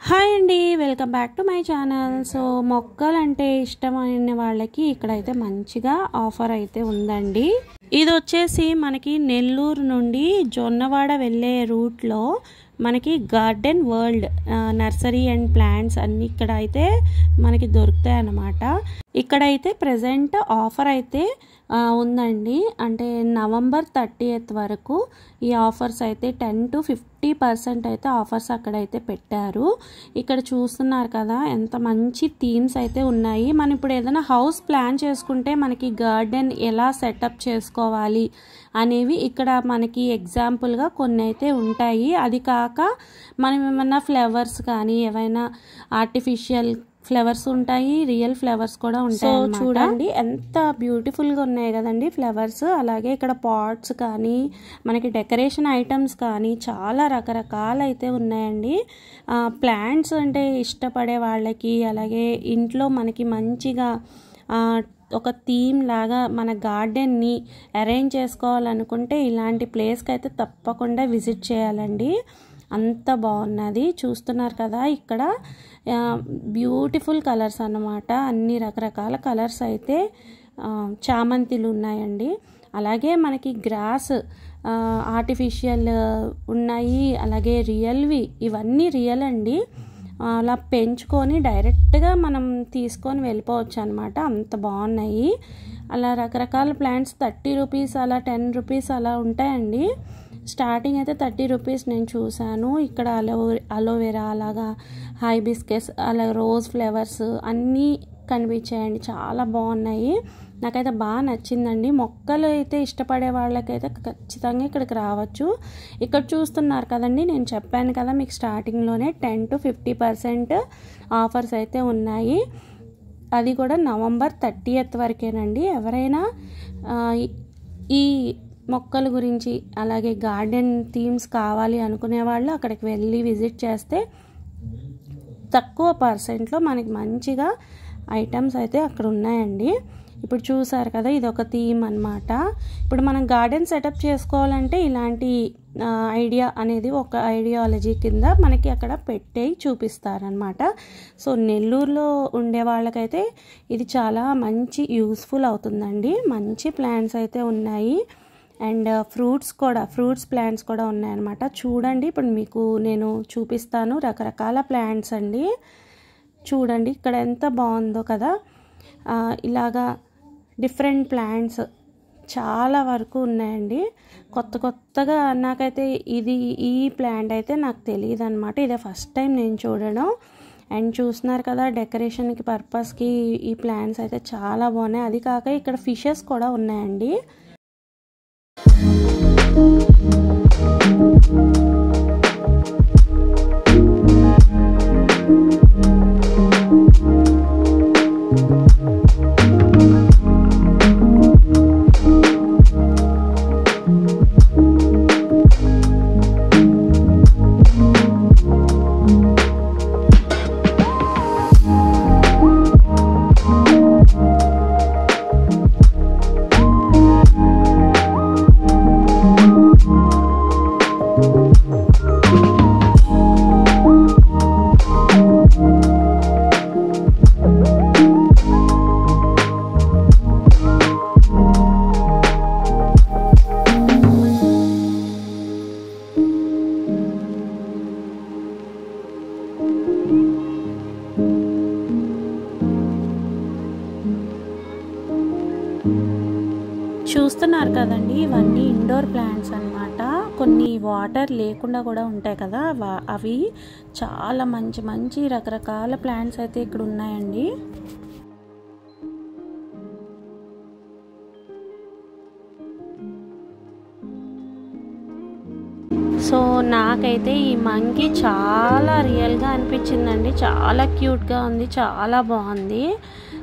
Hi అండి, welcome back to my channel. So మొక్కలు అంటే ఇష్టమైన వాళ్ళకి ఇక్కడైతే మంచిగా ఆఫర్ అయితే ఉందండి. ఇది వచ్చేసి మనకి నెల్లూరు నుండి జొన్నవాడ వెళ్ళే రూట్లో మనకి garden world nursery and plants అన్నీ ఇక్కడ అయితే మనకి దొరుకుతాయి అన్నమాట. ఇక్కడైతే ప్రజెంట్ ఆఫర్ అయితే ఉందండి. అంటే నవంబర్ 30th వరకు ఈ ఆఫర్స్ అయితే 10 to 50% అయితే ఆఫర్స్ అక్కడైతే పెట్టారు. ఇక్కడ చూస్తున్నారు కదా ఎంత మంచి థీమ్స్ అయితే ఉన్నాయి. మనం ఇప్పుడు ఏదైనా హౌస్ ప్లాన్ చేసుకుంటే మనకి గార్డెన్ ఎలా సెటప్ చేసుకోవాలి అనేవి ఇక్కడ మనకి ఎగ్జాంపుల్గా కొన్ని అయితే ఉంటాయి. అది కాక మనం ఏమన్నా ఫ్లవర్స్ కానీ ఏవైనా ఆర్టిఫిషియల్ ఫ్లవర్స్ ఉంటాయి, రియల్ ఫ్లవర్స్ కూడా ఉంటాయి. చూడండి ఎంత బ్యూటిఫుల్గా ఉన్నాయి కదండి ఫ్లవర్స్. అలాగే ఇక్కడ పాట్స్ కానీ మనకి డెకరేషన్ ఐటమ్స్ కానీ చాలా రకరకాలు అయితే ఉన్నాయండి. ప్లాంట్స్ అంటే ఇష్టపడే వాళ్ళకి, అలాగే ఇంట్లో మనకి మంచిగా ఒక థీమ్ లాగా మన గార్డెన్ని అరేంజ్ చేసుకోవాలనుకుంటే ఇలాంటి ప్లేస్కి అయితే తప్పకుండా విజిట్ చేయాలండి. అంత బాగున్నది. చూస్తున్నారు కదా ఇక్కడ బ్యూటిఫుల్ కలర్స్ అన్నమాట. అన్ని రకరకాల కలర్స్ అయితే చామంతిలు ఉన్నాయండి. అలాగే మనకి గ్రాస్ ఆర్టిఫిషియల్ ఉన్నాయి, అలాగే రియల్వి, ఇవన్నీ రియల్ అండి. అలా పెంచుకొని డైరెక్ట్గా మనం తీసుకొని వెళ్ళిపోవచ్చు అనమాట. అంత బాగున్నాయి. అలా రకరకాల ప్లాంట్స్ 30 రూపీస్ అలా 10 రూపీస్ అలా ఉంటాయండి. స్టార్టింగ్ అయితే 30 రూపీస్ నేను చూశాను. ఇక్కడ అలోవెరా, అలాగా హైబిస్కస్, అలా రోజ్ ఫ్లవర్స్ అన్నీ కనిపించాయండి. చాలా బాగున్నాయి. నాకైతే బాగా నచ్చిందండి. మొక్కలు అయితే ఇష్టపడే వాళ్ళకైతే ఖచ్చితంగా ఇక్కడికి రావచ్చు. ఇక్కడ చూస్తున్నారు కదండి, నేను చెప్పాను కదా మీకు స్టార్టింగ్లోనే 10 to 50% ఆఫర్స్ అయితే ఉన్నాయి. అది కూడా నవంబర్ 30th వరకేనండి. ఎవరైనా ఈ మొక్కల గురించి అలాగే గార్డెన్ థీమ్స్ కావాలి అనుకునే వాళ్ళు అక్కడికి వెళ్ళి విజిట్ చేస్తే తక్కువ పర్సెంట్లో మనకి మంచిగా ఐటమ్స్ అయితే అక్కడ ఉన్నాయండి. ఇప్పుడు చూసారు కదా, ఇది ఒక థీమ్ అన్నమాట. ఇప్పుడు మనం గార్డెన్ సెటప్ చేసుకోవాలంటే ఇలాంటి ఐడియా అనేది ఒక ఐడియాలజీ కింద మనకి అక్కడ పెట్టే చూపిస్తారనమాట. సో నెల్లూరులో ఉండే వాళ్ళకైతే ఇది చాలా మంచి యూస్ఫుల్ అవుతుందండి. మంచి ప్లాంట్స్ అయితే ఉన్నాయి అండ్ ఫ్రూట్స్ ప్లాంట్స్ కూడా ఉన్నాయన్నమాట. చూడండి, ఇప్పుడు మీకు నేను చూపిస్తాను రకరకాల ప్లాంట్స్ అండి. చూడండి ఇక్కడ ఎంత బాగుందో కదా. ఇలాగా డిఫరెంట్ ప్లాంట్స్ చాలా వరకు ఉన్నాయండి. కొత్తగా నాకైతే ఈ ప్లాంట్ అయితే నాకు తెలియదు అనమాట. ఇదే ఫస్ట్ టైం నేను చూడడం. అండ్ చూస్తున్నారు కదా, డెకరేషన్కి పర్పస్కి ఈ ప్లాంట్స్ అయితే చాలా బాగున్నాయి. అది కాక ఇక్కడ ఫిషెస్ కూడా ఉన్నాయండి. చూస్తున్నారు కదండి, ఇవన్నీ ఇండోర్ ప్లాంట్స్ అన్నమాట. కొన్ని వాటర్ లేకుండా కూడా ఉంటాయి కదా, అవి చాలా మంచి రకరకాల ప్లాంట్స్ అయితే ఇక్కడ ఉన్నాయండి. సో నాకైతే ఈ మంకీ చాలా రియల్గా అనిపించిందండి. చాలా క్యూట్గా ఉంది, చాలా బాగుంది.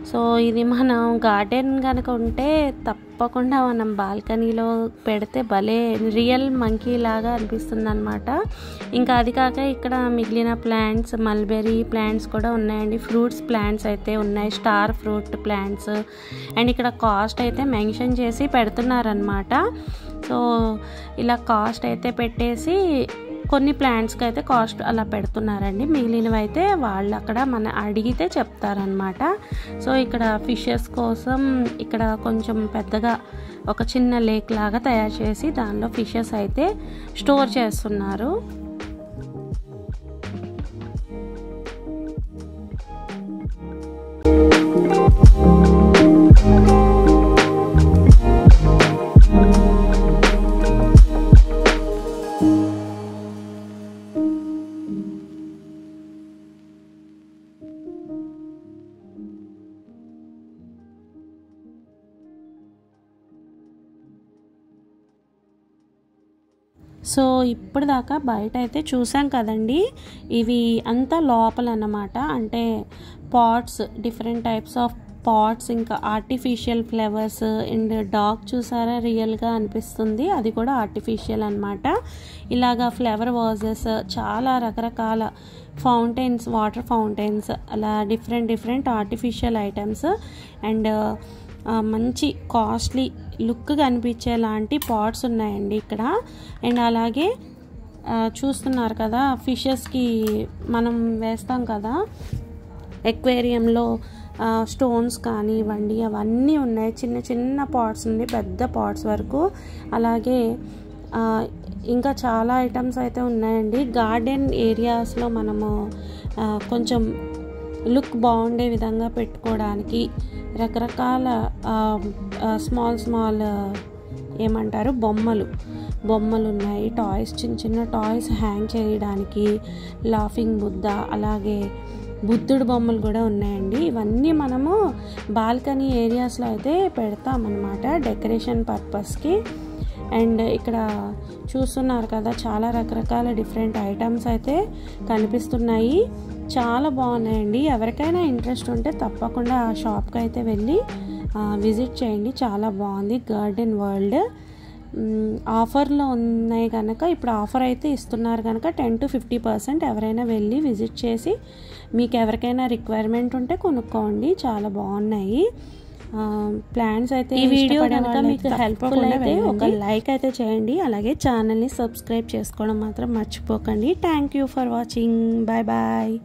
సో ఇది మనం గార్డెన్ కనుక ఉంటే తప్పకుండా మనం బాల్కనీలో పెడితే భలే రియల్ మంకీ లాగా అనిపిస్తుంది అనమాట. ఇంకా అది కాక ఇక్కడ మిగిలిన ప్లాంట్స్, మల్బెరీ ప్లాంట్స్ కూడా ఉన్నాయండి. ఫ్రూట్స్ ప్లాంట్స్ అయితే ఉన్నాయి, స్టార్ ఫ్రూట్ ప్లాంట్స్. అండ్ ఇక్కడ కాస్ట్ అయితే మెన్షన్ చేసి పెడుతున్నారనమాట. సో ఇలా కాస్ట్ అయితే పెట్టేసి కొన్ని ప్లాంట్స్కి అయితే కాస్ట్ అలా పెడుతున్నారండి, మిగిలినవి అయితే వాళ్ళు అక్కడ మన అడిగితే చెప్తారనమాట. సో ఇక్కడ ఫిషెస్ కోసం ఇక్కడ కొంచెం పెద్దగా ఒక చిన్న లేక్ లాగా తయారు చేసి దానిలో ఫిషెస్ అయితే స్టోర్ చేస్తున్నారు. సో ఇప్పుడు దాకా బయట అయితే చూసాం కదండి, ఇవి అంతా లోపల అన్నమాట. అంటే pots, different types of pots, ఇంకా ఆర్టిఫిషియల్ ఫ్లవర్స్ అండ్ డాగ్ చూసారా రియల్గా అనిపిస్తుంది, అది కూడా ఆర్టిఫిషియల్ అనమాట. ఇలాగా ఫ్లవర్ వాజెస్, చాలా రకరకాల ఫౌంటైన్స్, వాటర్ ఫౌంటైన్స్, అలా డిఫరెంట్ ఆర్టిఫిషియల్ ఐటమ్స్ అండ్ మంచి కాస్ట్లీ లుక్ కనిపించేలాంటి పాట్స్ ఉన్నాయండి ఇక్కడ. అండ్ అలాగే చూస్తున్నారు కదా, ఫిషెస్కి మనం వేస్తాం కదా ఎక్వేరియంలో స్టోన్స్ కానివ్వండి, అవన్నీ ఉన్నాయి. చిన్న పాట్స్ నుండి పెద్ద పాట్స్ వరకు. అలాగే ఇంకా చాలా ఐటమ్స్ అయితే ఉన్నాయండి. గార్డెన్ ఏరియాస్లో మనము కొంచెం లుక్ బాగుండే విధంగా పెట్టుకోవడానికి రకరకాల స్మాల్ ఏమంటారు బొమ్మలు ఉన్నాయి. టాయ్స్, చిన్న టాయ్స్ హ్యాంగ్ చేయడానికి, లాఫింగ్ బుద్ధ, అలాగే బుద్ధుడు బొమ్మలు కూడా ఉన్నాయండి. ఇవన్నీ మనము బాల్కనీ ఏరియాస్లో అయితే పెడతామన్నమాట డెకరేషన్ పర్పస్కి. అండ్ ఇక్కడ చూస్తున్నారు కదా, చాలా రకరకాల డిఫరెంట్ ఐటమ్స్ అయితే కనిపిస్తున్నాయి. చాలా బాగున్నాయండి. ఎవరికైనా ఇంట్రెస్ట్ ఉంటే తప్పకుండా ఆ షాప్కి అయితే వెళ్ళి విజిట్ చేయండి. చాలా బాగుంది గార్డెన్ వరల్డ్. ఆఫర్లో ఉన్నాయి కనుక, ఇప్పుడు ఆఫర్ అయితే ఇస్తున్నారు కనుక 10 to 50% ఎవరైనా వెళ్ళి విజిట్ చేసి మీకు ఎవరికైనా రిక్వైర్మెంట్ ఉంటే కొనుక్కోండి. చాలా బాగున్నాయి ప్లాన్స్ అయితే. ఈ వీడియో కనుక మీకు హెల్ప్ఫుల్ అయితే ఒక లైక్ అయితే చేయండి. అలాగే ఛానల్ని సబ్స్క్రైబ్ చేసుకోవడం మాత్రం మర్చిపోకండి. Thank you for watching. Bye bye.